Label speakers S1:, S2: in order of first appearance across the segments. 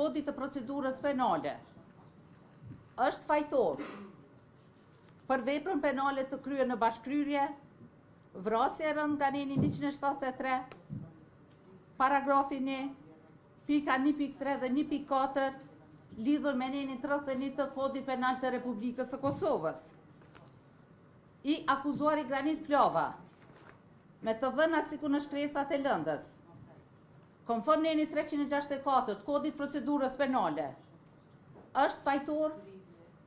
S1: kodit të procedurës penale është fajtor për veprën penale të kryer në bashkëkryrje, vrasje e rënd nga neni 173, paragrafi 1, pika 1.3 dhe 1.4, lidhur me nenin 31 të kodit penal të Republikës së Kosovës. I akuzuari Granit Plova, me të dhëna sikur në shkresat e lëndës, konform neni 364 të kodit procedurës penale, është fajtor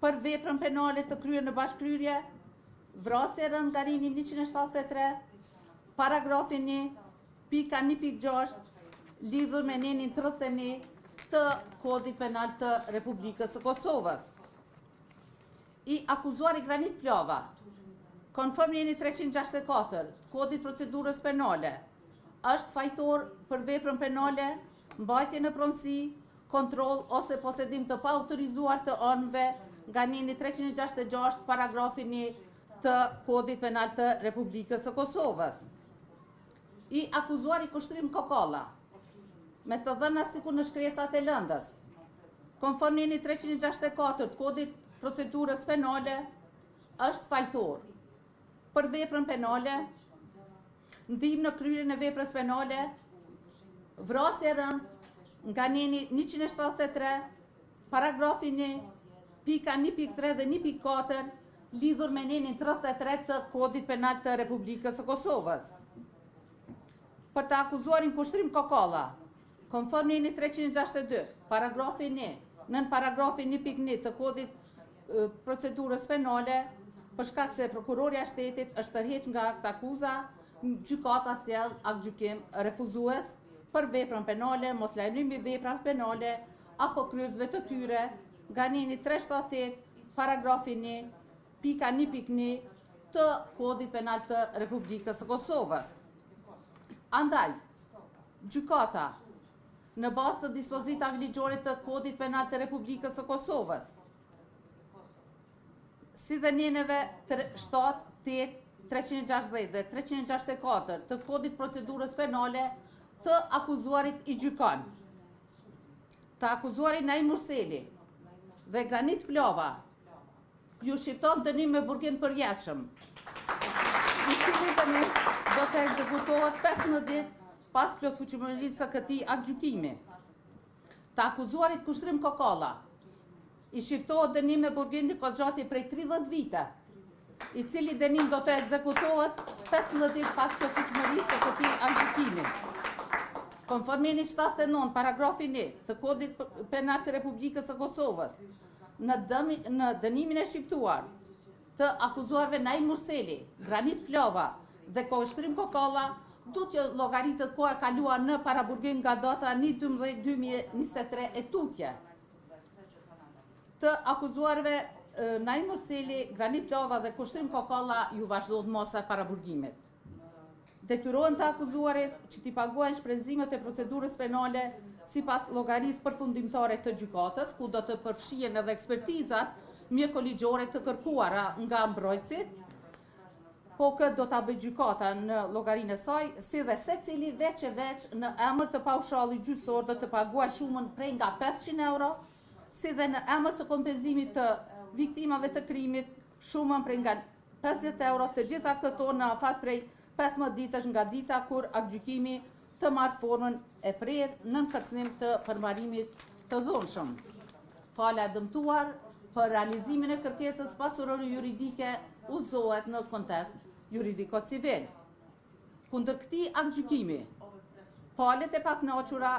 S1: për veprën penale të kryer në bashkëkryrje, vrasje rënd nga neni 173, paragrafi 1, pika 1.6, lidhur me nenin 31 të kodit penal të Republikës së Kosovës. I akuzuari Granit Plova, konform neni 364 të kodit procedurës penale, është fajtor për veprën penale, mbajtje në pronësi, kontroll ose posedim të paautorizuar të anëve nga neni 366 paragrafi 1 të kodit penal të Republikës së Kosovës. I akuzuari Kushtrim Kokalla, me të dhëna sikur në shkresat e lëndës, konform neni 364 të kodit procedurës penale, është fajtor për veprën penale, ndihmë në kryerjen e veprës penale, vrasje rënd nga neni 173, paragrafi 1, pika 1.3 dhe 1.4, lidhur me nenin 33 të kodit penal të Republikës së Kosovës. Për të akuzuarin Kushtrim Kokalla, konform neni 362, paragrafi 1, nën paragrafi 1.1 të kodit procedurës penale, për shkak se prokuroria e shtetit është tërheq nga akta akuza, gjykata sjell aktgjykim refuzues për veprën penale, mos lajmërimi vepra penale apo kryesve të tyre nga neni 378, paragrafi 1, pika 1.1 të kodit penal të Republikës së Kosovës. Andaj, gjykata, në bazë të dispozitave ligjore të kodit penal të Republikës së Kosovës, si dhe neneve 7, 8, 360 dhe 364 të kodit procedurës penale, të akuzuarit i gjykon. Të akuzuari Naim Murseli dhe Granit Plova ju shqipton dënim me burgim përjetshëm, i cili dënim do të ekzekutohet 15 ditë pas plotfuqishmërisë së këtij aktgjykimi. Të akuzuarit Kushtrim Kokalla i shqiptohet dënim me burgim në kozgjati prej 30 vite, i cili dënim do të ekzekutohet 15 ditë pas plotfuqishmërisë së këtij aktgjykimi. Konform neni 79, paragrafi 1 të kodit penal të Republikës së Kosovës, në dënimin e shqiptuar të akuzuarve Naim Murseli, Granit Plova dhe Kushtrim Kokalla, do të llogaritet koha e kaluar në paraburgim nga data 1/12/2023 e tutje. Të akuzuarve Naim Murseli, Granit Plova dhe Kushtrim Kokalla ju vazhdohet mosa e paraburgimit. Detyrohen të akuzuarit që t'i paguajnë shpenzimet e procedurës penale sipas llogarisë përfundimtare të gjykatës, ku do të përfshihen edhe ekspertizat mjekoligjore të kërkuara nga mbrojtësit, po këtë do t'a bëjë gjykata në llogarinë e saj, si dhe secili veç e veç në emër të paushallit gjyqësor do të paguajë shumën prej nga 500 euro, si dhe në emër të kompenzimit të viktimave të krimit shumën prej nga 50 euro, të gjitha këto në afat prej 15 ditësh nga dita kur aktgjykimi të marrë formën e prerë në kërcënim të përmarimit të dhunshëm. Pala e dëmtuar për realizimin e kërkesës pasurore juridike udhëzohet në kontest juridiko-civil. Kundër këtij aktgjykimi, palët e pakënaqura